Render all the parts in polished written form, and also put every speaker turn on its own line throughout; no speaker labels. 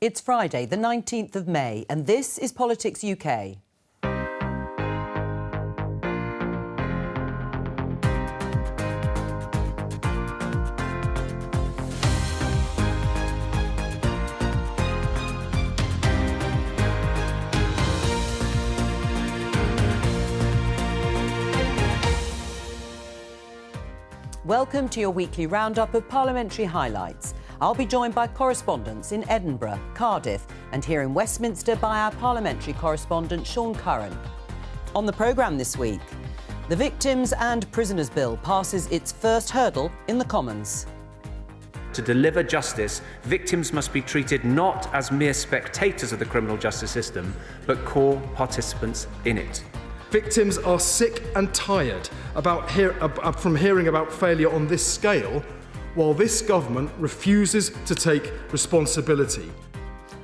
It's Friday, the 19th of May, and this is Politics UK. Welcome to your weekly roundup of parliamentary highlights. I'll be joined by correspondents in Edinburgh, Cardiff and here in Westminster by our parliamentary correspondent Sean Curran. On the programme this week, the Victims and Prisoners Bill passes its first hurdle in the Commons.
To deliver justice, victims must be treated not as mere spectators of the criminal justice system, but core participants in it.
Victims are sick and tired from hearing about failure on this scale, while this government refuses to take responsibility.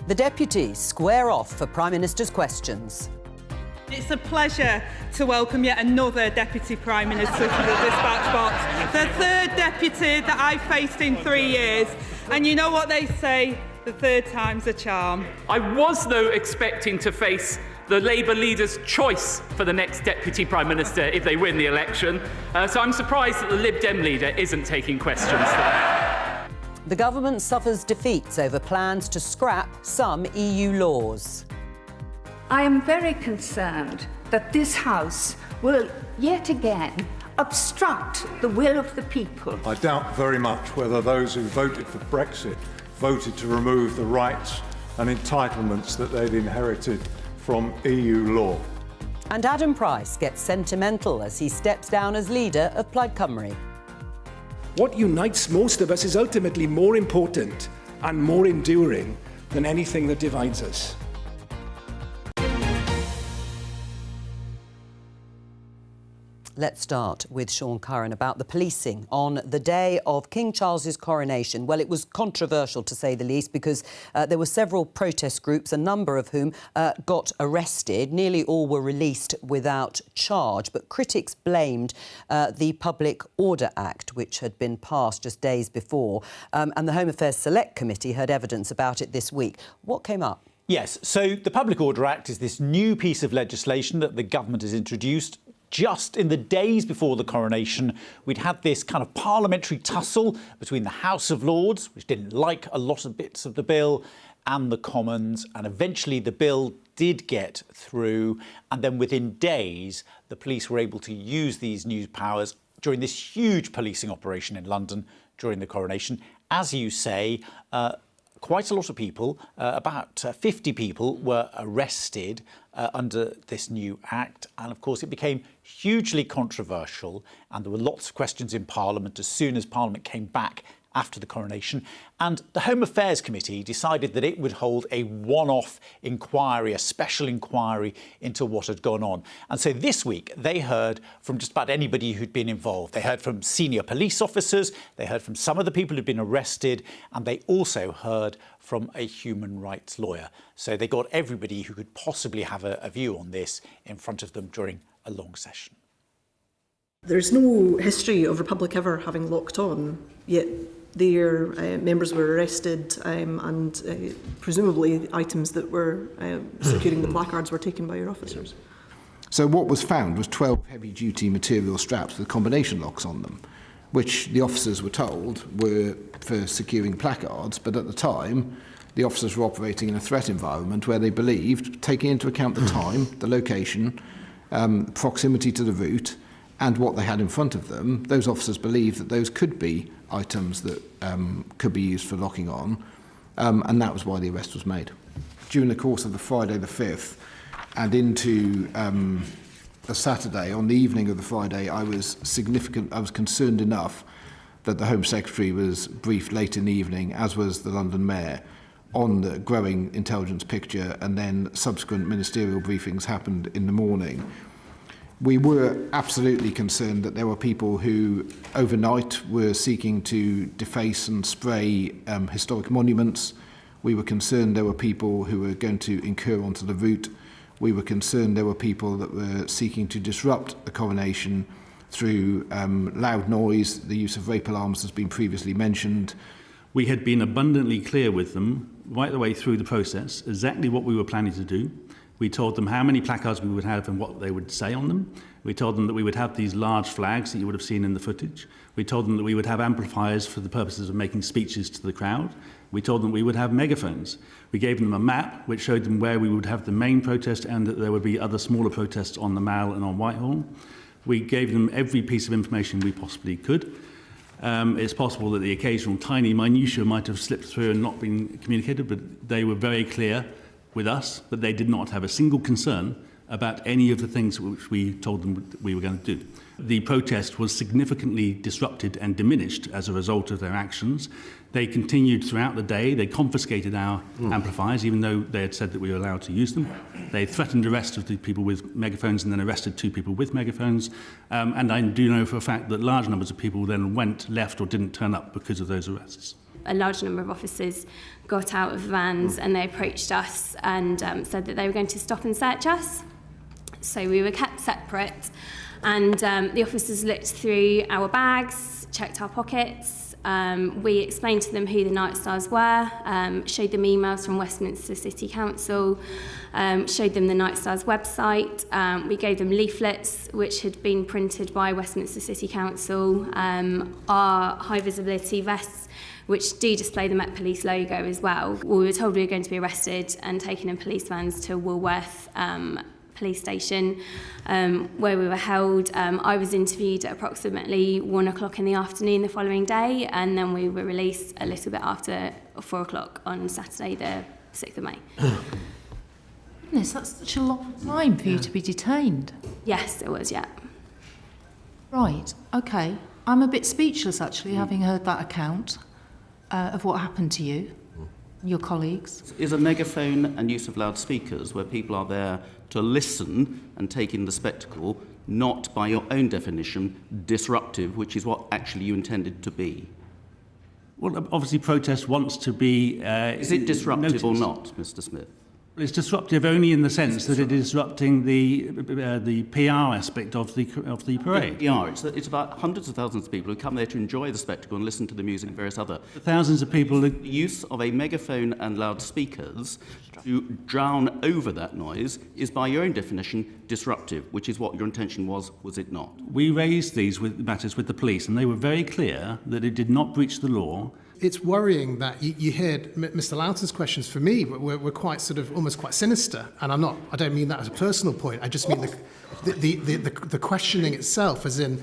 The deputies square off for Prime Minister's questions.
It's a pleasure to welcome yet another Deputy Prime Minister to the dispatch box. The third deputy that I've faced in 3 years. And you know what they say, the third time's a charm.
I was, though, expecting to face the Labour leader's choice for the next Deputy Prime Minister if they win the election. So I'm surprised that the Lib Dem leader isn't taking questions there.
The government suffers defeats over plans to scrap some EU laws.
I am very concerned that this House will yet again obstruct the will of the people.
I doubt very much whether those who voted for Brexit voted to remove the rights and entitlements that they'd inherited from EU law.
And Adam Price gets sentimental as he steps down as leader of Plaid Cymru.
What unites most of us is ultimately more important and more enduring than anything that divides us.
Let's start with Sean Curran about the policing on the day of King Charles's coronation. Well, it was controversial, to say the least, because there were several protest groups, a number of whom got arrested. Nearly all were released without charge. But critics blamed the Public Order Act, which had been passed just days before. And the Home Affairs Select Committee heard evidence about it this week. What came up?
Yes, so the Public Order Act is this new piece of legislation that the government has introduced. Just in the days before the coronation, we'd had this kind of parliamentary tussle between the House of Lords, which didn't like a lot of bits of the bill, and the Commons. And eventually the bill did get through. And then within days, the police were able to use these new powers during this huge policing operation in London during the coronation. As you say, quite a lot of people, about 50 people, were arrested under this new act. And of course, it became hugely controversial. And there were lots of questions in Parliament as soon as Parliament came back after the coronation. And the Home Affairs Committee decided that it would hold a one-off inquiry, a special inquiry into what had gone on. And so this week, they heard from just about anybody who'd been involved. They heard from senior police officers, they heard from some of the people who'd been arrested, and they also heard from a human rights lawyer. So they got everybody who could possibly have a view on this in front of them during a long session.
There's no history of Republic ever having locked on, yet their members were arrested and presumably items that were securing the placards were taken by your officers.
So what was found was 12 heavy-duty material straps with combination locks on them, which the officers were told were for securing placards, but at the time the officers were operating in a threat environment where they believed, taking into account the time, the location, proximity to the route, and what they had in front of them, those officers believed that those could be items that could be used for locking on, and that was why the arrest was made. During the course of the Friday the 5th and into a Saturday, on the evening of the Friday, I was concerned enough that the Home Secretary was briefed late in the evening, as was the London Mayor, on the growing intelligence picture, and then subsequent ministerial briefings happened in the morning. We were absolutely concerned that there were people who overnight were seeking to deface and spray historic monuments. We were concerned there were people who were going to incur onto the route. We were concerned there were people that were seeking to disrupt the coronation through loud noise. The use of rape alarms has been previously mentioned.
We had been abundantly clear with them right the way through the process, exactly what we were planning to do. We told them how many placards we would have and what they would say on them. We told them that we would have these large flags that you would have seen in the footage. We told them that we would have amplifiers for the purposes of making speeches to the crowd. We told them we would have megaphones. We gave them a map which showed them where we would have the main protest and that there would be other smaller protests on the Mall and on Whitehall. We gave them every piece of information we possibly could. It's possible that the occasional tiny minutiae might have slipped through and not been communicated, but they were very clear with us that they did not have a single concern about any of the things which we told them that we were going to do. The protest was significantly disrupted and diminished as a result of their actions. They continued throughout the day. They confiscated our amplifiers, even though they had said that we were allowed to use them. They threatened arrest of the people with megaphones and then arrested 2 people with megaphones. And I do know for a fact that large numbers of people then left or didn't turn up because of those arrests.
A large number of officers got out of vans and they approached us and said that they were going to stop and search us. So we were kept separate, and the officers looked through our bags, checked our pockets. We explained to them who the Night Stars were, showed them emails from Westminster City Council, showed them the Night Stars website. We gave them leaflets which had been printed by Westminster City Council, our high visibility vests, which do display the Met Police logo as well. We were told we were going to be arrested and taken in police vans to Woolworth police station, where we were held. I was interviewed at approximately 1 o'clock in the afternoon the following day, and then we were released a little bit after 4 o'clock on Saturday, the 6th of May.
Goodness, that's such a long time for you to be detained.
Yes, it was, yeah.
Right, OK. I'm a bit speechless, actually, having heard that account of what happened to you and your colleagues.
Is a megaphone and use of loudspeakers where people are there to listen and take in the spectacle, not, by your own definition, disruptive, which is what actually you intended to be?
Well, obviously protest wants to be...
is it disruptive or not, Mr. Smith?
Well, it's disruptive only in the sense that it is disrupting the PR aspect of the parade.
PR, it's about hundreds of thousands of people who come there to enjoy the spectacle and listen to the music and various other.
Thousands of people...
The use of a megaphone and loudspeakers to drown over that noise is, by your own definition, disruptive, which is what your intention was it not?
We raised these matters with the police, and they were very clear that it did not breach the law.
It's worrying that you heard Mr. Loughton's questions. For me, were quite sort of almost quite sinister, and I don't mean that as a personal point. I just mean the questioning itself, as in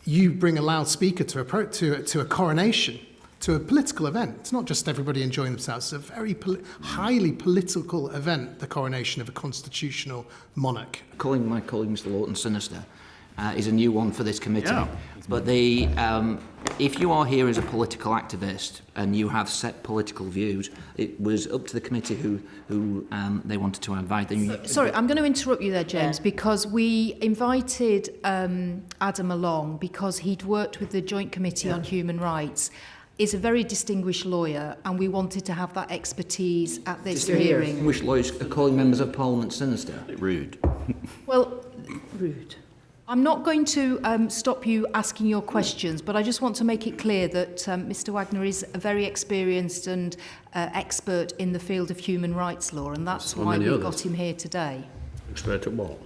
you bring a loudspeaker to a coronation, to a political event. It's not just everybody enjoying themselves. It's a very highly political event, the coronation of a constitutional monarch.
Calling my colleague Mr. Loughton sinister is a new one for this committee. Yeah. But if you are here as a political activist and you have set political views, it was up to the committee who they wanted to invite.
Sorry, I'm going to interrupt you there, James, because we invited Adam along because he'd worked with the Joint Committee on Human Rights. Is a very distinguished lawyer, and we wanted to have that expertise at this hearing.
Distinguished lawyers are calling members of Parliament sinister.
Rude.
Well, rude. I'm not going to stop you asking your questions, but I just want to make it clear that Mr. Wagner is a very experienced and expert in the field of human rights law, and that's why we got him here today.
Expert at what?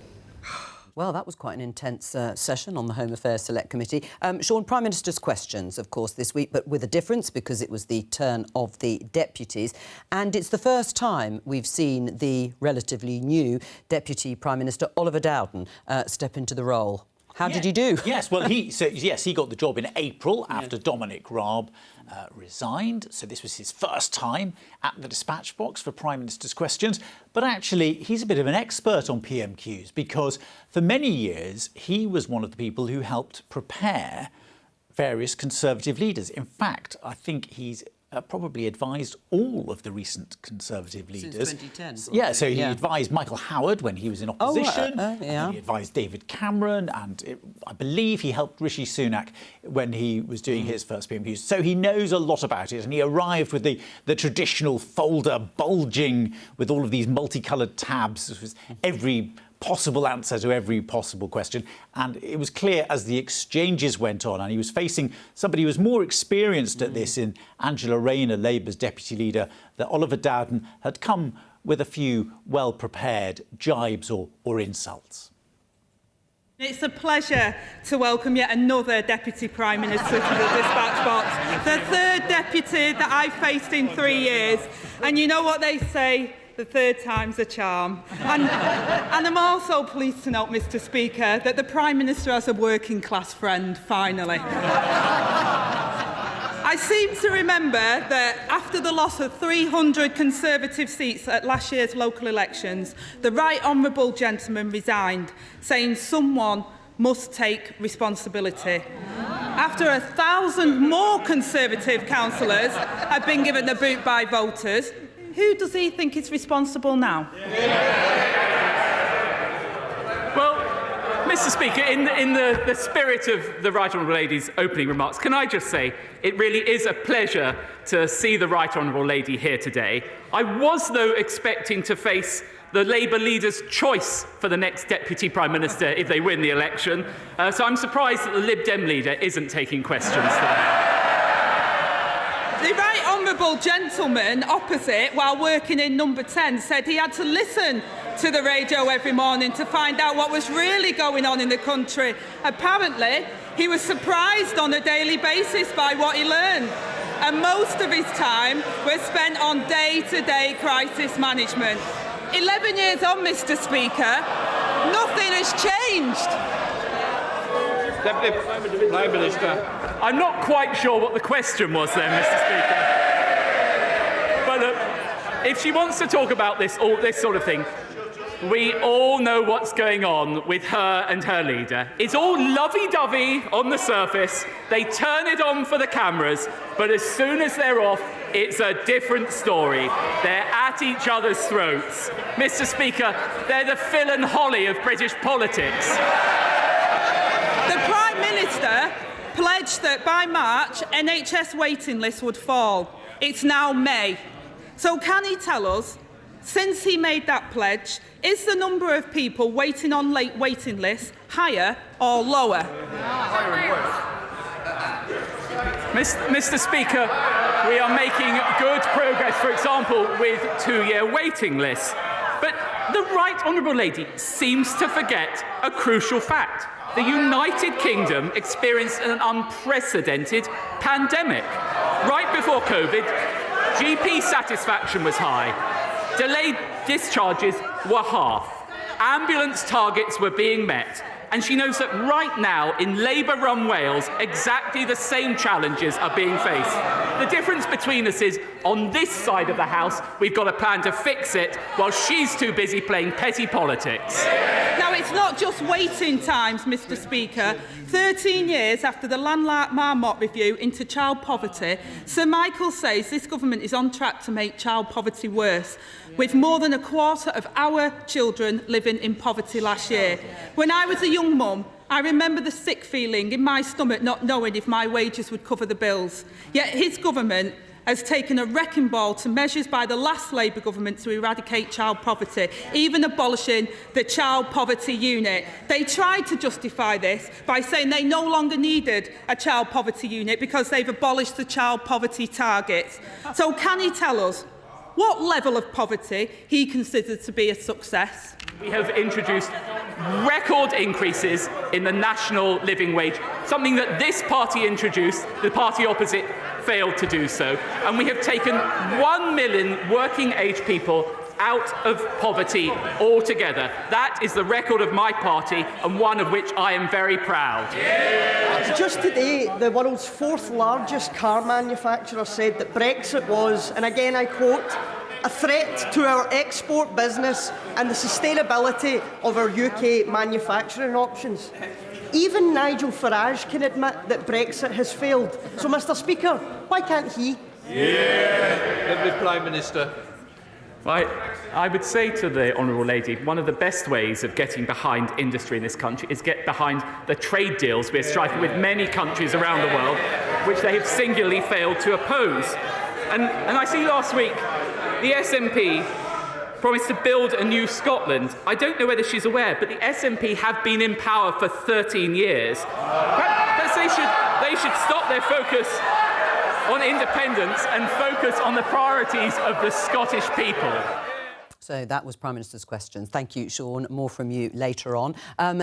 Well, that was quite an intense session on the Home Affairs Select Committee. Sean, Prime Minister's questions, of course, this week, but with a difference because it was the turn of the deputies. And it's the first time we've seen the relatively new Deputy Prime Minister, Oliver Dowden, step into the role. How did he do?
Yes, well, he got the job in April after Dominic Raab resigned. So this was his first time at the dispatch box for Prime Minister's questions. But actually, he's a bit of an expert on PMQs because for many years, he was one of the people who helped prepare various Conservative leaders. In fact, I think he's probably advised all of the recent Conservative leaders.
Since 2010.
Yeah, so he advised Michael Howard when he was in opposition. He advised David Cameron, and I believe he helped Rishi Sunak when he was doing his first PMQs. So he knows a lot about it, and he arrived with the traditional folder bulging with all of these multicoloured tabs. Every possible answer to every possible question. And it was clear as the exchanges went on, and he was facing somebody who was more experienced at this in Angela Rayner, Labour's deputy leader, that Oliver Dowden had come with a few well-prepared jibes or insults.
It's a pleasure to welcome yet another Deputy Prime Minister to the dispatch box, the third deputy that I've faced in 3 years. And you know what they say, the third time's a charm. And I'm also pleased to note, Mr Speaker, that the Prime Minister has a working class friend, finally. I seem to remember that after the loss of 300 Conservative seats at last year's local elections, the Right Honourable gentleman resigned, saying someone must take responsibility. After 1,000 more Conservative councillors had been given the boot by voters, who does he think is responsible now?
Well, Mr Speaker, in the spirit of the Right Honourable Lady's opening remarks, can I just say it really is a pleasure to see the Right Honourable Lady here today. I was, though, expecting to face the Labour leader's choice for the next Deputy Prime Minister if they win the election, so I'm surprised that the Lib Dem leader isn't taking questions today.
The Right Honourable gentleman opposite, while working in Number 10, said he had to listen to the radio every morning to find out what was really going on in the country. Apparently, he was surprised on a daily basis by what he learned. And most of his time was spent on day-to-day crisis management. 11 years on, Mr Speaker, nothing has changed.
Deputy Prime Minister. I'm not quite sure what the question was then, Mr Speaker. But look, if she wants to talk about this sort of thing, we all know what's going on with her and her leader. It's all lovey-dovey on the surface. They turn it on for the cameras, but as soon as they're off, it's a different story. They're at each other's throats. Mr Speaker, they're the Phil and Holly of British politics.
The Prime Minister pledged that by March, NHS waiting lists would fall. It's now May. So can he tell us, since he made that pledge, is the number of people waiting on late waiting lists higher or lower?
Mr Speaker, we are making good progress, for example, with two-year waiting lists. But the Right Honourable Lady seems to forget a crucial fact. The United Kingdom experienced an unprecedented pandemic. Right before COVID, GP satisfaction was high. Delayed discharges were half. Ambulance targets were being met. And she knows that right now, in Labour-run Wales, exactly the same challenges are being faced. The difference between us is, on this side of the House, we've got a plan to fix it, while she's too busy playing petty politics.
Now, it's not just waiting times, Mr Speaker. 13 years after the Landmark Marmot review into child poverty, Sir Michael says this government is on track to make child poverty worse, with more than a quarter of our children living in poverty last year. When I was a young mum, I remember the sick feeling in my stomach not knowing if my wages would cover the bills. Yet his government has taken a wrecking ball to measures by the last Labour government to eradicate child poverty, even abolishing the Child Poverty Unit. They tried to justify this by saying they no longer needed a Child Poverty Unit because they've abolished the child poverty targets. So can he tell us what level of poverty he considers to be a success?
We have introduced record increases in the national living wage, something that this party introduced, the party opposite failed to do so. And we have taken 1 million working-age people out of poverty altogether. That is the record of my party, and one of which I am very proud.
Just today, the world's fourth largest car manufacturer said that Brexit was, and again I quote, a threat to our export business and the sustainability of our UK manufacturing options. Even Nigel Farage can admit that Brexit has failed. So, Mr Speaker, why can't he?
Deputy Prime Minister.
Right. I would say to the Honourable Lady, one of the best ways of getting behind industry in this country is get behind the trade deals we're striking with many countries around the world, which they have singularly failed to oppose. And I see last week the SNP promised to build a new Scotland. I don't know whether she's aware, but the SNP have been in power for 13 years. Perhaps they should stop their focus on independence and focus on the priorities of the Scottish people.
So that was Prime Minister's questions. Thank you, Sean. More from you later on.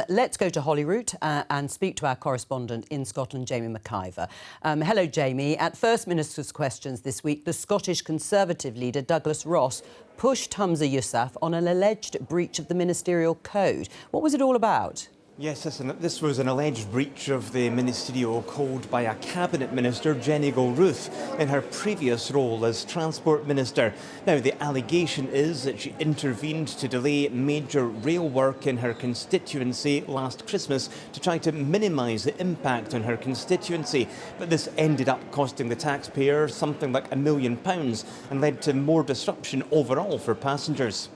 Let's go to Holyrood and speak to our correspondent in Scotland, Jamie McIver. Hello, Jamie. At First Minister's questions this week, the Scottish Conservative leader, Douglas Ross, pushed Humza Yousaf on an alleged breach of the ministerial code. What was it all about?
Yes, this was an alleged breach of the ministerial code by a cabinet minister, Jenny Gilruth, in her previous role as Transport Minister. Now, the allegation is that she intervened to delay major rail work in her constituency last Christmas to try to minimise the impact on her constituency. But this ended up costing the taxpayer something like £1 million and led to more disruption overall for passengers.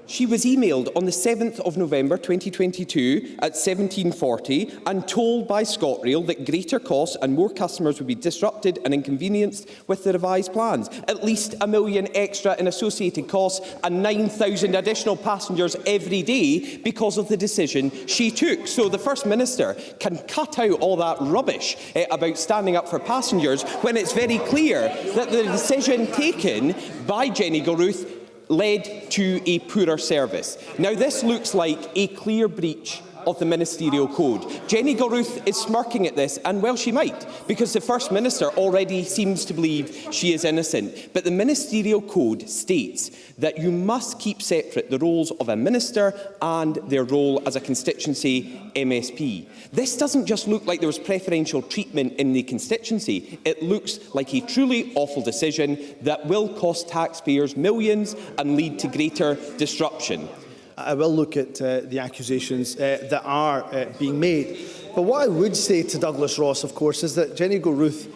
She was emailed on the 7th of November 2022 at 17:40 and told by ScotRail that greater costs and more customers would be disrupted and inconvenienced with the revised plans. At least £1 million extra in associated costs and 9,000 additional passengers every day because of the decision she took. So the First Minister can cut out all that rubbish about standing up for passengers when it's very clear that the decision taken by Jenny Gilruth led to a poorer service. Now, this looks like a clear breach of the ministerial code. Jenny Gilruth is smirking at this, and well, she might, because the First Minister already seems to believe she is innocent. But the ministerial code states that you must keep separate the roles of a minister and their role as a constituency MSP. This doesn't just look like there was preferential treatment in the constituency. It looks like a truly awful decision that will cost taxpayers millions and lead to greater disruption.
I will look at the accusations that are being made. But what I would say to Douglas Ross, of course, is that Jenny Gilruth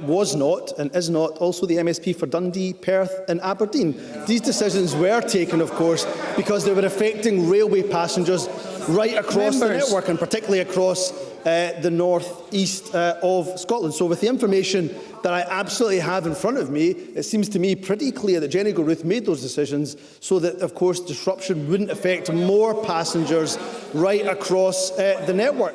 was not and is not also the MSP for Dundee, Perth and Aberdeen. These decisions were taken, of course, because they were affecting railway passengers right across the network, and particularly across the north east of Scotland. So with the information that I absolutely have in front of me, it seems to me pretty clear that Jenny Gilruth made those decisions so that, of course, disruption wouldn't affect more passengers right across the network.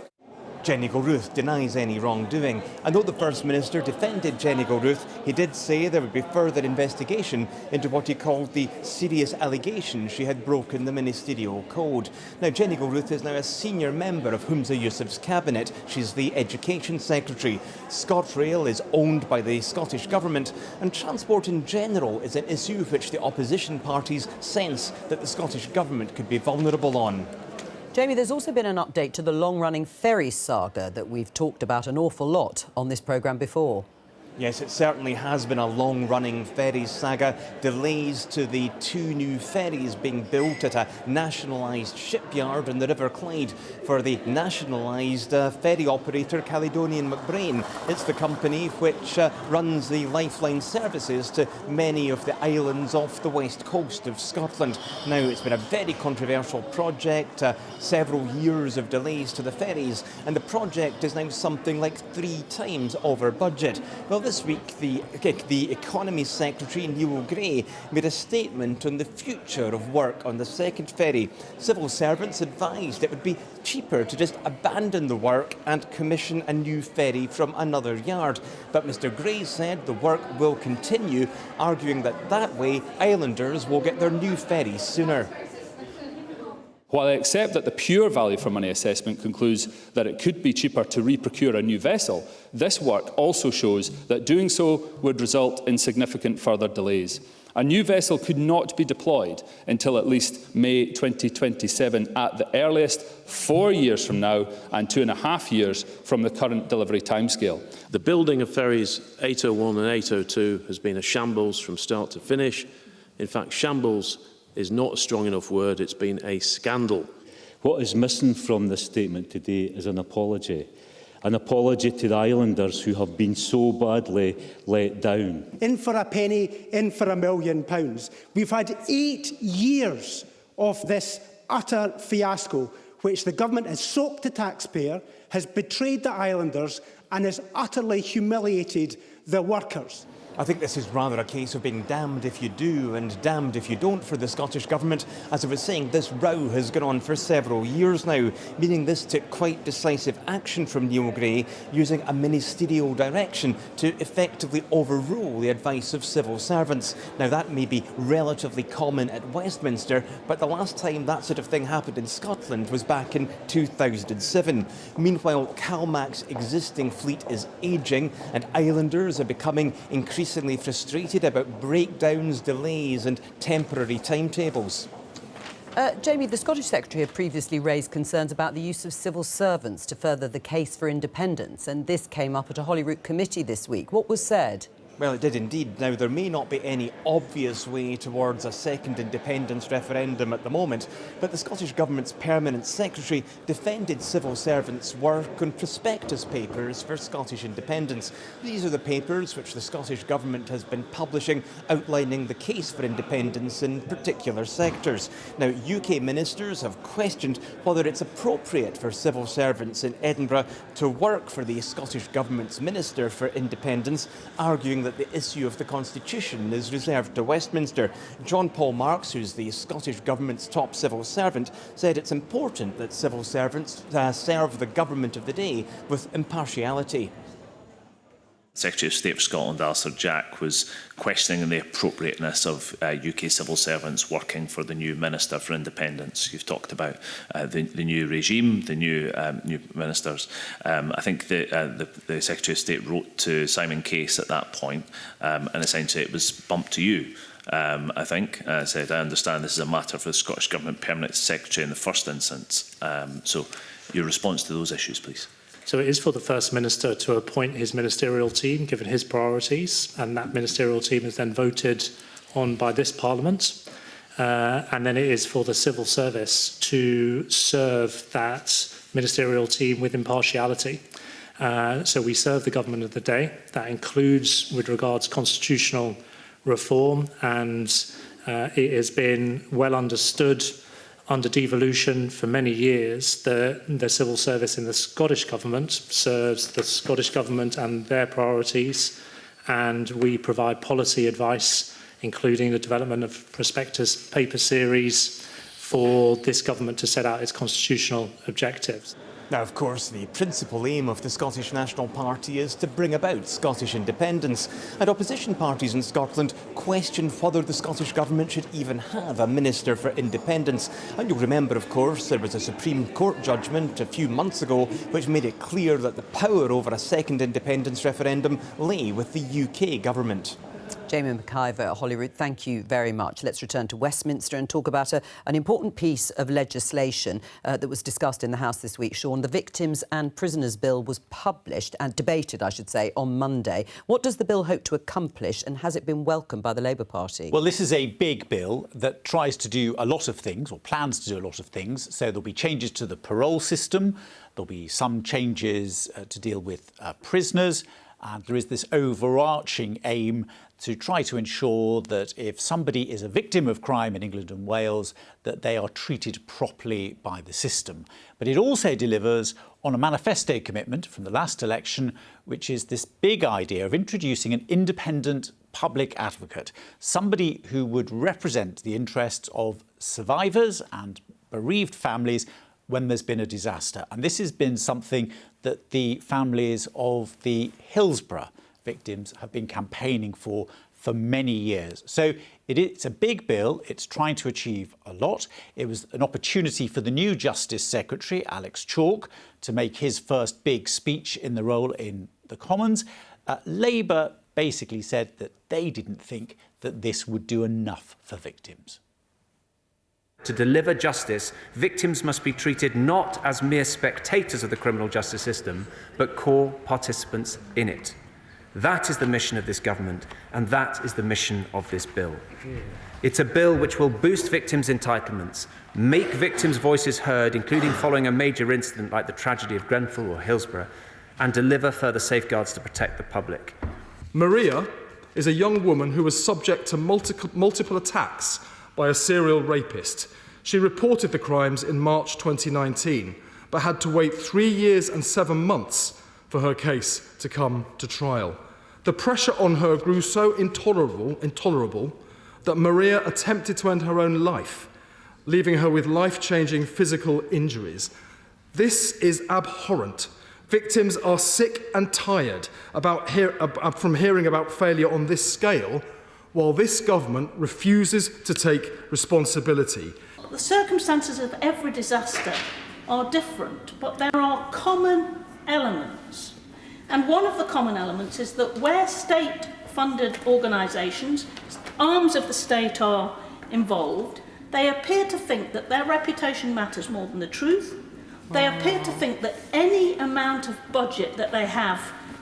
Jenny Gilruth denies any wrongdoing. And though the First Minister defended Jenny Gilruth, he did say there would be further investigation into what he called the serious allegation she had broken the ministerial code. Now, Jenny Gilruth is now a senior member of Humza Yousaf's cabinet. She's the Education Secretary. ScotRail is owned by the Scottish Government, and transport in general is an issue which the opposition parties sense that the Scottish Government could be vulnerable on.
Jamie, there's also been an update to the long-running ferry saga that we've talked about an awful lot on this programme before.
Yes, it certainly has been a long-running ferry saga. Delays to the 2 new ferries being built at a nationalised shipyard in the River Clyde for the nationalised ferry operator Caledonian McBrain. It's the company which runs the lifeline services to many of the islands off the west coast of Scotland. Now, it's been a very controversial project, several years of delays to the ferries, and the project is now something like 3 times over budget. Well, this week, the Economy Secretary, Neil Gray, made a statement on the future of work on the second ferry. Civil servants advised it would be cheaper to just abandon the work and commission a new ferry from another yard. But Mr Gray said the work will continue, arguing that way islanders will get their new ferry sooner.
While I accept that the pure value for money assessment concludes that it could be cheaper to re-procure a new vessel, this work also shows that doing so would result in significant further delays. A new vessel could not be deployed until at least May 2027 at the earliest, 4 years from now and 2.5 years from the current delivery timescale.
The building of ferries 801 and 802 has been a shambles from start to finish. In fact, shambles is not a strong enough word. It's been a scandal.
What is missing from this statement today is an apology to the islanders who have been so badly let down.
In for a penny, in for £1 million. We've had 8 years of this utter fiasco, which the government has soaked the taxpayer, has betrayed the islanders and has utterly humiliated the workers.
I think this is rather a case of being damned if you do and damned if you don't for the Scottish Government. As I was saying, this row has gone on for several years now, meaning this took quite decisive action from Neil Gray, using a ministerial direction to effectively overrule the advice of civil servants. Now, that may be relatively common at Westminster, but the last time that sort of thing happened in Scotland was back in 2007. Meanwhile, CalMac's existing fleet is ageing, and islanders are becoming increasingly frustrated about breakdowns, delays and temporary timetables.
Jamie, the Scottish Secretary had previously raised concerns about the use of civil servants to further the case for independence, and this came up at a Holyrood committee this week. What was said?
Well, it did indeed. Now, there may not be any obvious way towards a second independence referendum at the moment, but the Scottish Government's Permanent Secretary defended civil servants' work on prospectus papers for Scottish independence. These are the papers which the Scottish Government has been publishing, outlining the case for independence in particular sectors. Now, UK ministers have questioned whether it's appropriate for civil servants in Edinburgh to work for the Scottish Government's Minister for Independence, arguing that the issue of the Constitution is reserved to Westminster. John Paul Marks, who's the Scottish Government's top civil servant, said it's important that civil servants serve the government of the day with impartiality.
Secretary of State for Scotland, Alistair Jack, was questioning the appropriateness of UK civil servants working for the new Minister for Independence. You've talked about the new regime, the new ministers. I think the Secretary of State wrote to Simon Case at that point, and essentially it was bumped to you. I think, said, I understand this is a matter for the Scottish Government Permanent Secretary in the first instance. So your response to those issues, please.
So it is for the First Minister to appoint his ministerial team, given his priorities, and that ministerial team is then voted on by this Parliament. And then it is for the civil service to serve that ministerial team with impartiality. So we serve the government of the day. That includes, with regards to constitutional reform, and it has been well understood under devolution for many years that the civil service in the Scottish Government serves the Scottish Government and their priorities, and we provide policy advice, including the development of prospectus paper series for this government to set out its constitutional objectives.
Now, of course, the principal aim of the Scottish National Party is to bring about Scottish independence, and opposition parties in Scotland question whether the Scottish Government should even have a Minister for Independence. And you'll remember, of course, there was a Supreme Court judgment a few months ago which made it clear that the power over a second independence referendum lay with the UK Government.
Jamie McIver at Holyrood, thank you very much. Let's return to Westminster and talk about an important piece of legislation that was discussed in the House this week. Sean, the Victims and Prisoners Bill was published and debated, I should say, on Monday. What does the bill hope to accomplish, and has it been welcomed by the Labour Party?
Well, this is a big bill that tries to do a lot of things, or plans to do a lot of things. So there'll be changes to the parole system, there'll be some changes to deal with prisoners, and there is this overarching aim to try to ensure that if somebody is a victim of crime in England and Wales, that they are treated properly by the system. But it also delivers on a manifesto commitment from the last election, which is this big idea of introducing an independent public advocate, somebody who would represent the interests of survivors and bereaved families when there's been a disaster. And this has been something that the families of the Hillsborough victims have been campaigning for many years. So it's a big bill. It's trying to achieve a lot. It was an opportunity for the new Justice Secretary, Alex Chalk, to make his first big speech in the role in the Commons. Labour basically said that they didn't think that this would do enough for victims.
To deliver justice, victims must be treated not as mere spectators of the criminal justice system, but core participants in it. That is the mission of this government, and that is the mission of this bill. It's a bill which will boost victims' entitlements, make victims' voices heard, including following a major incident like the tragedy of Grenfell or Hillsborough, and deliver further safeguards to protect the public.
Maria is a young woman who was subject to multiple attacks by a serial rapist. She reported the crimes in March 2019, but had to wait 3 years and 7 months for her case to come to trial. The pressure on her grew so intolerable that Maria attempted to end her own life, leaving her with life-changing physical injuries. This is abhorrent. Victims are sick and tired from hearing about failure on this scale, while this government refuses to take responsibility.
The circumstances of every disaster are different, but there are common elements. And one of the common elements is that where state-funded organisations, arms of the state, are involved, they appear to think that their reputation matters more than the truth. They appear to think that any amount of budget that they have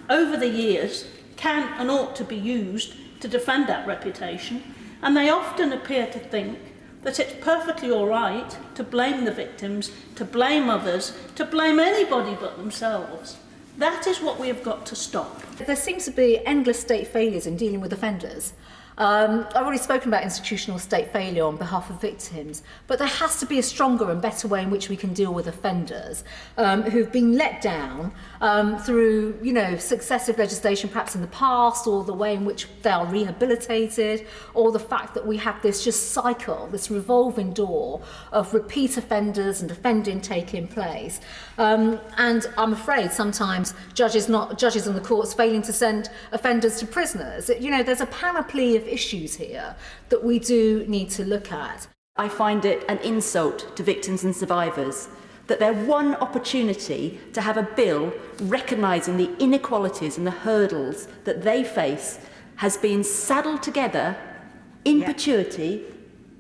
over the years can and ought to be used to defend that reputation. And they often appear to think that it's perfectly all right to blame the victims, to blame others, to blame anybody but themselves. That is what we have got to stop.
There seems to be endless state failures in dealing with offenders. I've already spoken about institutional state failure on behalf of victims, but there has to be a stronger and better way in which we can deal with offenders who've been let down through, successive legislation perhaps in the past, or the way in which they are rehabilitated, or the fact that we have this just cycle, this revolving door of repeat offenders and offending taking place. And I'm afraid sometimes judges on the courts failing to send offenders to prisoners. There's a panoply of issues here that we do need to look at.
I find it an insult to victims and survivors that their one opportunity to have a bill recognising the inequalities and the hurdles that they face has been saddled together in perpetuity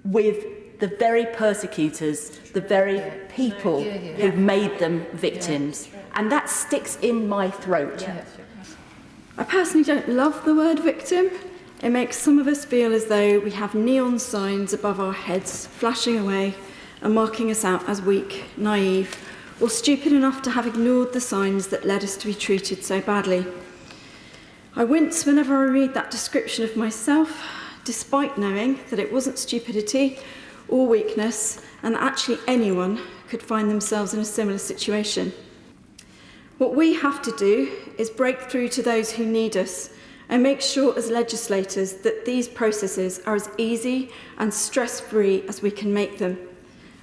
with the very persecutors, the very people who've made them victims. And that sticks in my throat.
I personally don't love the word victim. It makes some of us feel as though we have neon signs above our heads flashing away and marking us out as weak, naive, or stupid enough to have ignored the signs that led us to be treated so badly. I wince whenever I read that description of myself, despite knowing that it wasn't stupidity or weakness, and that actually anyone could find themselves in a similar situation. What we have to do is break through to those who need us and make sure as legislators that these processes are as easy and stress-free as we can make them.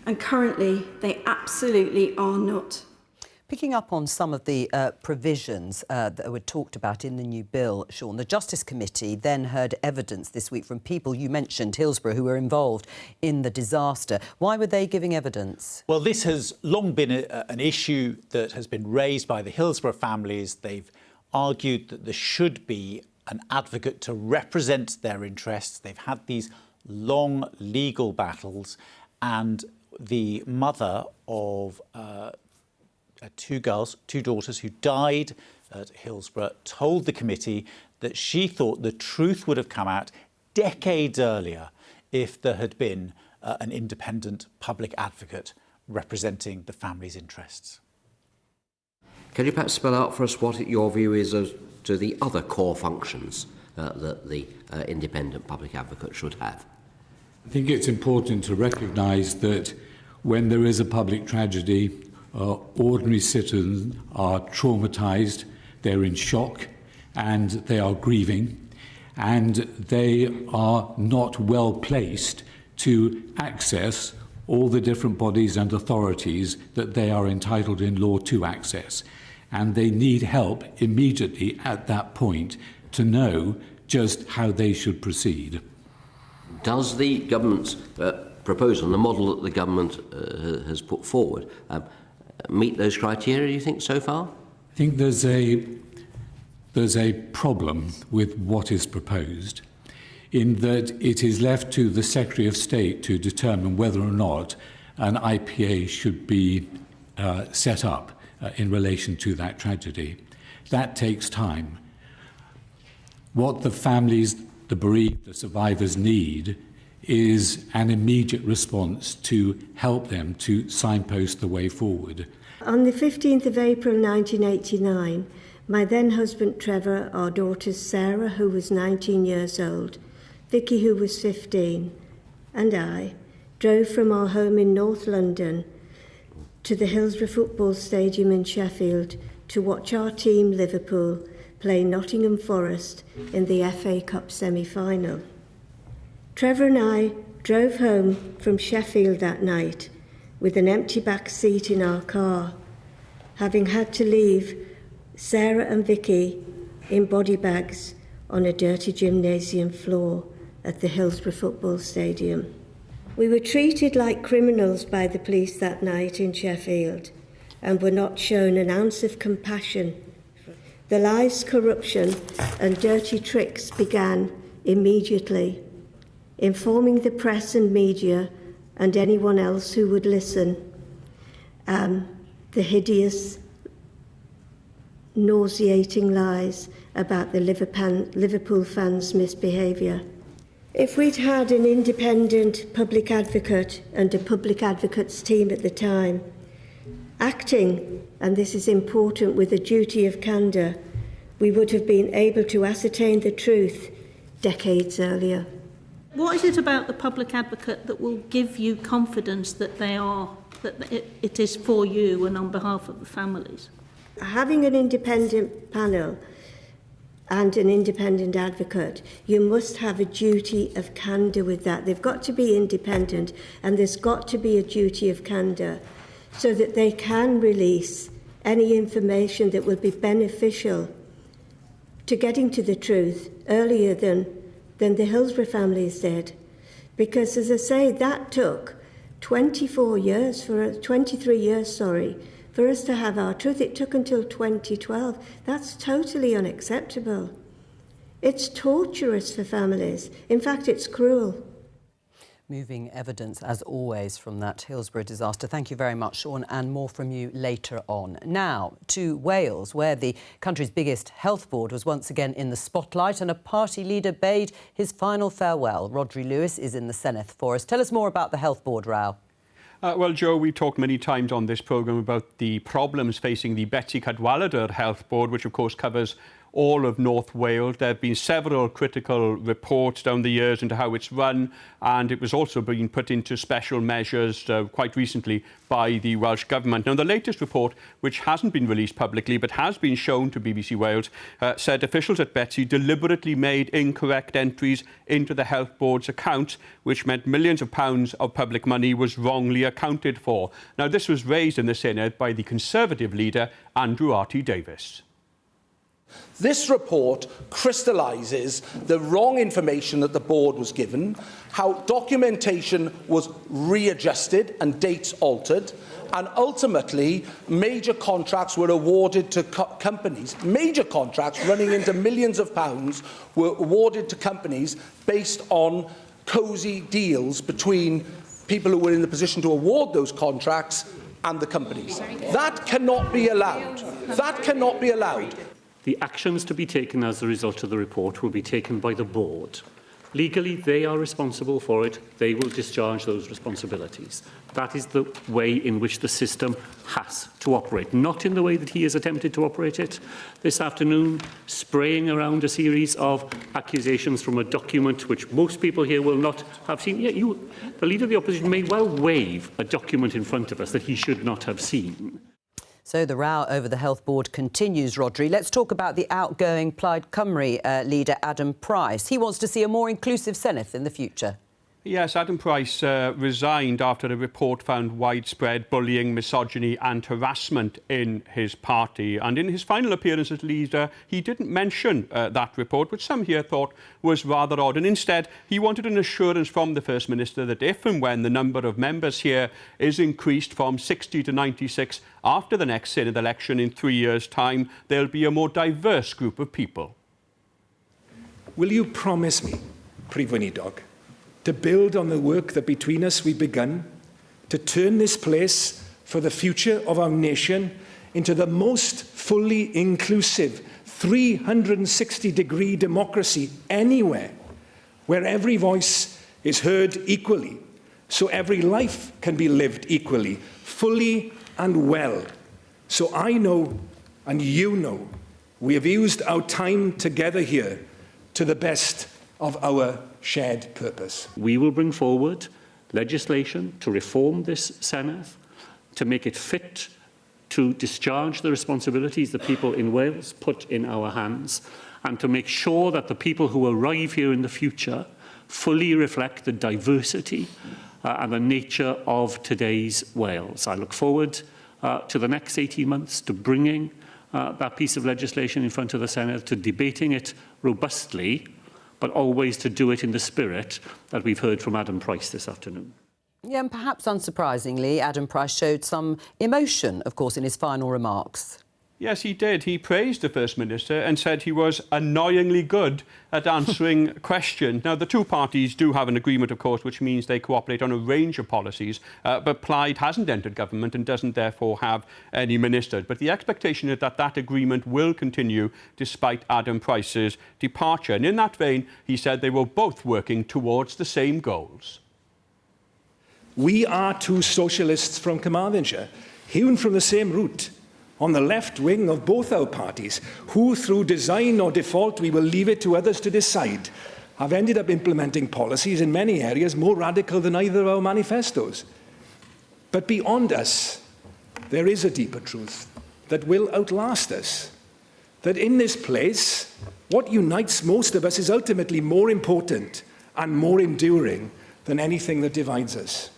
And currently, they absolutely are not.
Picking up on some of the provisions that were talked about in the new bill, Sean, the Justice Committee then heard evidence this week from people, you mentioned Hillsborough, who were involved in the disaster. Why were they giving evidence?
Well, this has long been an issue that has been raised by the Hillsborough families. They've argued that there should be an advocate to represent their interests. They've had these long legal battles, and the mother of two daughters who died at Hillsborough told the committee that she thought the truth would have come out decades earlier if there had been an independent public advocate representing the family's interests.
Can you perhaps spell out for us what your view is as to the other core functions that the independent public advocate should have?
I think it's important to recognise that when there is a public tragedy, ordinary citizens are traumatised, they're in shock, and they are grieving, and they are not well placed to access all the different bodies and authorities that they are entitled in law to access. And they need help immediately at that point to know just how they should proceed.
Does the government's proposal, the model that the government has put forward, meet those criteria, do you think, so far?
I think there's a problem with what is proposed, in that it is left to the Secretary of State to determine whether or not an IPA should be set up in relation to that tragedy. That takes time. What the families, the bereaved, the survivors need is an immediate response to help them to signpost the way forward.
On the 15th of April 1989, my then husband Trevor, our daughters Sarah, who was 19 years old, Vicky, who was 15, and I drove from our home in North London to the Hillsborough Football Stadium in Sheffield to watch our team, Liverpool, play Nottingham Forest in the FA Cup semi-final. Trevor and I drove home from Sheffield that night with an empty back seat in our car, having had to leave Sarah and Vicky in body bags on a dirty gymnasium floor at the Hillsborough Football Stadium. We were treated like criminals by the police that night in Sheffield and were not shown an ounce of compassion. The lies, corruption and dirty tricks began immediately, informing the press and media and anyone else who would listen, the hideous, nauseating lies about the Liverpool fans' misbehaviour. If we'd had an independent public advocate and a public advocate's team at the time, acting, and this is important, with a duty of candour, we would have been able to ascertain the truth decades earlier.
What is it about the public advocate that will give you confidence that it is for you and on behalf of the families?
Having an independent panel and an independent advocate, you must have a duty of candour with that. They've got to be independent, and there's got to be a duty of candour so that they can release any information that will be beneficial to getting to the truth earlier than the Hillsborough families did. Because, as I say, that took 23 years for us to have our truth. It took until 2012. That's totally unacceptable. It's torturous for families. In fact, it's cruel.
Moving evidence, as always, from that Hillsborough disaster. Thank you very much, Sean, and more from you later on. Now to Wales, where the country's biggest health board was once again in the spotlight and a party leader bade his final farewell. Rhodri Lewis is in the Senedd for us. Tell us more about the health board, Rao.
Well, Joe, we talked many times on this programme about the problems facing the Betsi Cadwaladr Health Board, which of course covers all of North Wales. There have been several critical reports down the years into how it's run, and it was also being put into special measures quite recently by the Welsh Government. Now, the latest report, which hasn't been released publicly but has been shown to BBC Wales, said officials at Betsi deliberately made incorrect entries into the Health Board's accounts, which meant millions of pounds of public money was wrongly accounted for. Now, this was raised in the Senedd by the Conservative leader, Andrew R.T. Davies.
This report crystallises the wrong information that the board was given, how documentation was readjusted and dates altered, and ultimately major contracts were awarded to companies. Major contracts running into millions of pounds were awarded to companies based on cosy deals between people who were in the position to award those contracts and the companies. That cannot be allowed. That cannot be allowed.
The actions to be taken as a result of the report will be taken by the board. Legally, they are responsible for it. They will discharge those responsibilities. That is the way in which the system has to operate, not in the way that he has attempted to operate it this afternoon, spraying around a series of accusations from a document which most people here will not have seen. Yeah, the Leader of the Opposition may well wave a document in front of us that he should not have seen.
So the row over the health board continues, Rhodri. Let's talk about the outgoing Plaid Cymru leader, Adam Price. He wants to see a more inclusive Senedd in the future.
Yes, Adam Price resigned after a report found widespread bullying, misogyny and harassment in his party. And in his final appearance as leader, he didn't mention that report, which some here thought was rather odd. And instead, he wanted an assurance from the First Minister that if and when the number of members here is increased from 60 to 96 after the next Senedd election in 3 years' time, there'll be a more diverse group of people.
Will you promise me, Prif Weinidog, to build on the work that between us we've begun, to turn this place for the future of our nation into the most fully inclusive 360-degree democracy anywhere, where every voice is heard equally, so every life can be lived equally, fully and well. So I know, and you know, we have used our time together here to the best of our shared purpose.
We will bring forward legislation to reform this Senedd, to make it fit to discharge the responsibilities the people in Wales put in our hands, and to make sure that the people who arrive here in the future fully reflect the diversity and the nature of today's Wales. I look forward to the next 18 months, to bringing that piece of legislation in front of the Senedd, to debating it robustly, but always to do it in the spirit that we've heard from Adam Price this afternoon.
Yeah, and perhaps unsurprisingly, Adam Price showed some emotion, of course, in his final remarks.
Yes, he did. He praised the First Minister and said he was annoyingly good at answering questions. Now, the two parties do have an agreement, of course, which means they cooperate on a range of policies, but Plaid hasn't entered government and doesn't therefore have any ministers. But the expectation is that that agreement will continue despite Adam Price's departure. And in that vein, he said they were both working towards the same goals.
We are two socialists from Carmarthenshire, hewn from the same root, on the left wing of both our parties, who, through design or default, we will leave it to others to decide, have ended up implementing policies in many areas more radical than either of our manifestos. But beyond us, there is a deeper truth that will outlast us, that in this place, what unites most of us is ultimately more important and more enduring than anything that divides us.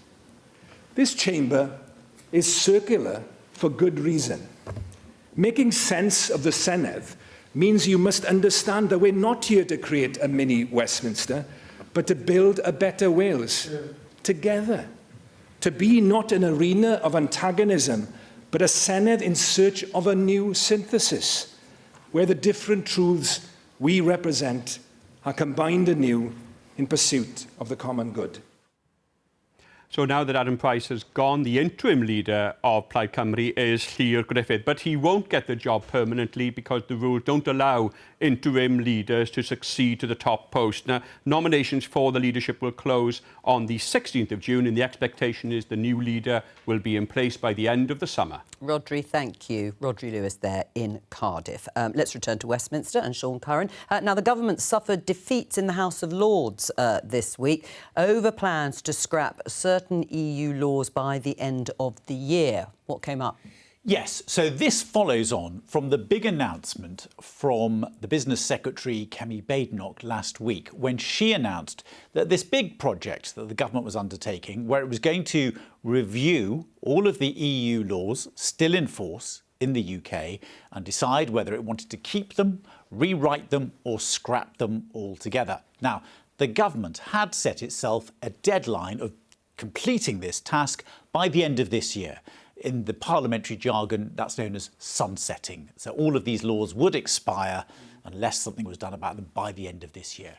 This chamber is circular for good reason. Making sense of the Senedd means you must understand that we're not here to create a mini Westminster, but to build a better Wales together. To be not an arena of antagonism, but a Senedd in search of a new synthesis, where the different truths we represent are combined anew in pursuit of the common good.
So now that Adam Price has gone, the interim leader of Plaid Cymru is Llyr Griffith, but he won't get the job permanently because the rules don't allow interim leaders to succeed to the top post. Now, nominations for the leadership will close on the 16th of June, and the expectation is the new leader will be in place by the end of the summer.
Rodri, thank you. Rodri Lewis there in Cardiff. Let's return to Westminster and Sean Curran. Now, the government suffered defeats in the House of Lords this week over plans to scrap certain EU laws by the end of the year. What came up?
Yes, so this follows on from the big announcement from the Business Secretary Kemi Badenoch last week, when she announced that this big project that the government was undertaking, where it was going to review all of the EU laws still in force in the UK and decide whether it wanted to keep them, rewrite them or scrap them altogether. Now, the government had set itself a deadline of completing this task by the end of this year. In the parliamentary jargon, that's known as sunsetting. So all of these laws would expire unless something was done about them by the end of this year.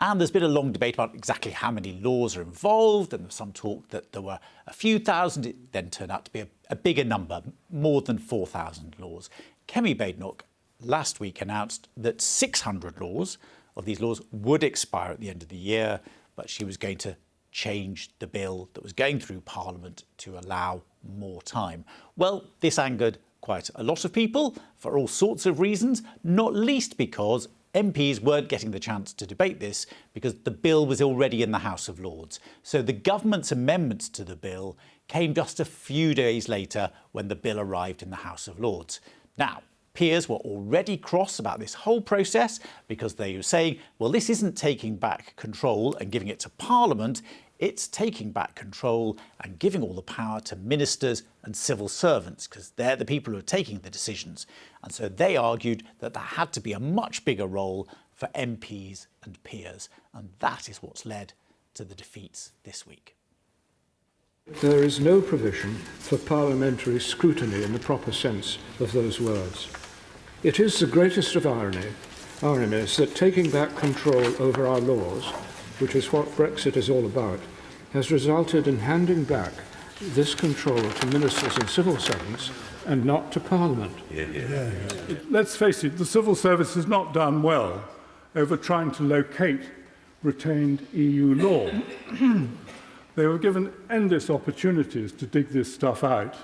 And there's been a long debate about exactly how many laws are involved, and there's some talk that there were a few thousand. It then turned out to be a bigger number, more than 4,000 laws. Kemi Badenoch last week announced that 600 laws of these laws would expire at the end of the year, but she was going to change the bill that was going through Parliament to allow more time. Well, this angered quite a lot of people for all sorts of reasons, not least because MPs weren't getting the chance to debate this because the bill was already in the House of Lords. So the government's amendments to the bill came just a few days later when the bill arrived in the House of Lords. Now, peers were already cross about this whole process because they were saying, well, this isn't taking back control and giving it to Parliament, it's taking back control and giving all the power to ministers and civil servants because they're the people who are taking the decisions. And so they argued that there had to be a much bigger role for MPs and peers. And that is what's led to the defeats this week.
There is no provision for parliamentary scrutiny in the proper sense of those words. It is the greatest of ironies that taking back control over our laws, which is what Brexit is all about, has resulted in handing back this control to ministers and civil servants and not to Parliament.
Let's face it, the civil service has not done well over trying to locate retained EU law. They were given endless opportunities to dig this stuff out.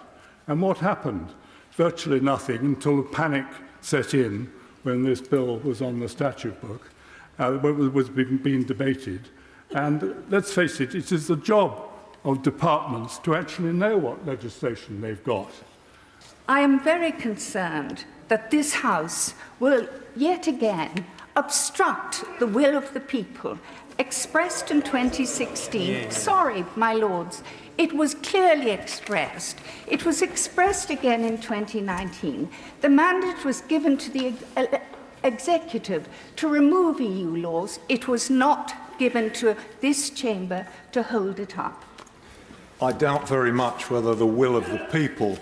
And what happened? Virtually nothing until the panic set in when this bill was on the statute book. Was being debated. And let's face it, it is the job of departments to actually know what legislation they've got.
I am very concerned that this House will yet again obstruct the will of the people expressed in 2016. Sorry, my lords, it was clearly expressed. It was expressed again in 2019. The mandate was given to the executive to remove EU laws. It was not given to this chamber to hold it up.
I doubt very much whether the will of the people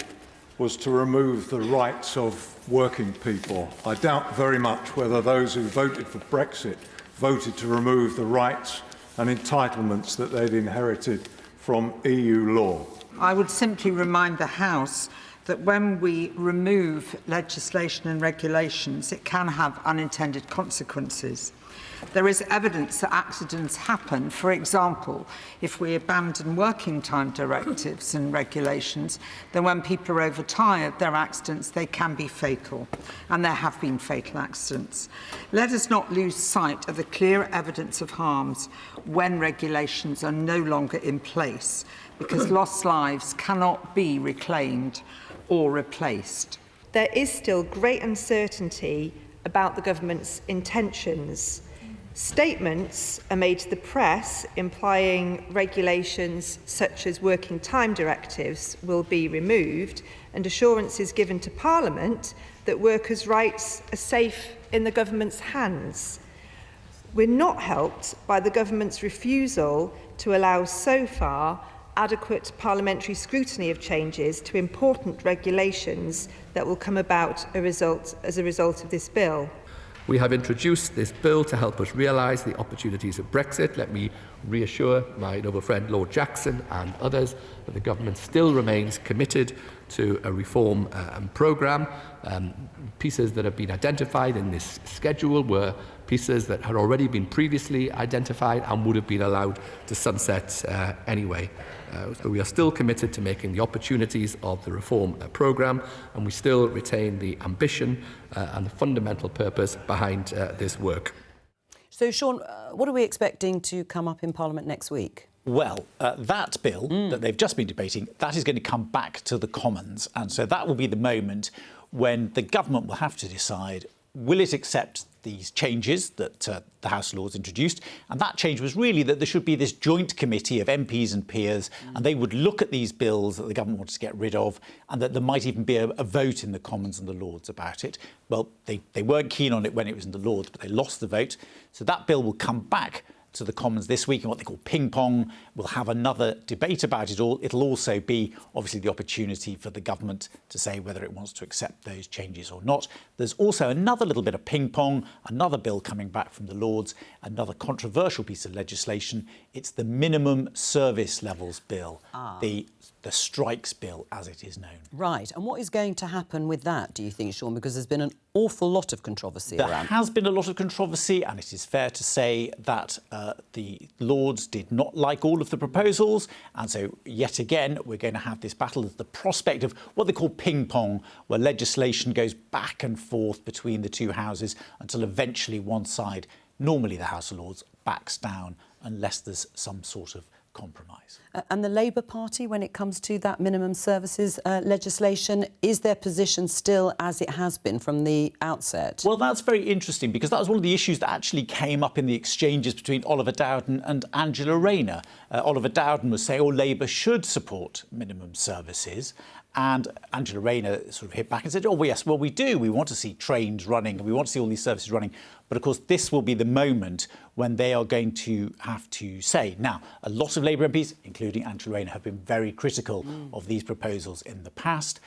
was to remove the rights of working people. I doubt very much whether those who voted for Brexit voted to remove the rights and entitlements that they'd inherited from EU law.
I would simply remind the House that when we remove legislation and regulations, it can have unintended consequences. There is evidence that accidents happen. For example, if we abandon working time directives and regulations, then when people are overtired, their accidents, they can be fatal. And there have been fatal accidents. Let us not lose sight of the clear evidence of harms when regulations are no longer in place, because lost lives cannot be reclaimed or replaced.
There is still great uncertainty about the government's intentions. Statements are made to the press implying regulations such as working time directives will be removed, and assurances given to Parliament that workers' rights are safe in the government's hands. We're not helped by the government's refusal to allow so far adequate parliamentary scrutiny of changes to important regulations that will come about as a result of this bill.
We have introduced this bill to help us realise the opportunities of Brexit. Let me reassure my noble friend Lord Jackson and others that the government still remains committed to a reform programme. Pieces that have been identified in this schedule were pieces that had already been previously identified and would have been allowed to sunset anyway. So we are still committed to making the opportunities of the reform programme, and we still retain the ambition and the fundamental purpose behind this work.
So, Sean, what are we expecting to come up in Parliament next week?
Well, that bill that they've just been debating, that is going to come back to the Commons. And so that will be the moment when the government will have to decide, will it accept these changes that the House of Lords introduced? And that change was really that there should be this joint committee of MPs and peers, and they would look at these bills that the government wants to get rid of, and that there might even be a vote in the Commons and the Lords about it. Well, they weren't keen on it when it was in the Lords, but they lost the vote. So that bill will come back to the Commons this week in what they call ping pong. We'll have another debate about it all. It'll also be obviously the opportunity for the government to say whether it wants to accept those changes or not. There's also another little bit of ping pong, another bill coming back from the Lords, another controversial piece of legislation. It's the minimum service levels bill, the strikes bill as it is known.
Right, and what is going to happen with that, do you think, Sean? Because there's been an awful lot of controversy around.
There has been a lot of controversy, and it is fair to say that the Lords did not like all of the proposals, and so yet again we're going to have this battle of the prospect of what they call ping pong, where legislation goes back and forth between the two houses until eventually one side, normally the House of Lords, backs down unless there's some sort of compromise.
And the Labour Party, when it comes to that minimum services legislation, is their position still as it has been from the outset?
Well, that's very interesting, because that was one of the issues that actually came up in the exchanges between Oliver Dowden and Angela Rayner. Oliver Dowden was saying, Labour should support minimum services. And Angela Rayner sort of hit back and said, yes, well, we do. We want to see trains running and we want to see all these services running. But, of course, this will be the moment when they are going to have to say. Now, a lot of Labour MPs, including Angela Rayner, have been very critical of these proposals in the past.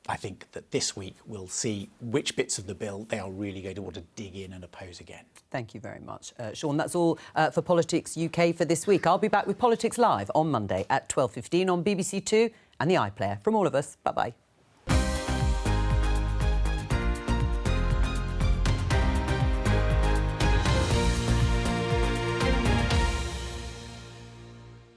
I think that this week we'll see which bits of the bill they are really going to want to dig in and oppose again.
Thank you very much, Sean. That's all for Politics UK for this week. I'll be back with Politics Live on Monday at 12:15 on BBC Two and the iPlayer. From all of us, bye-bye.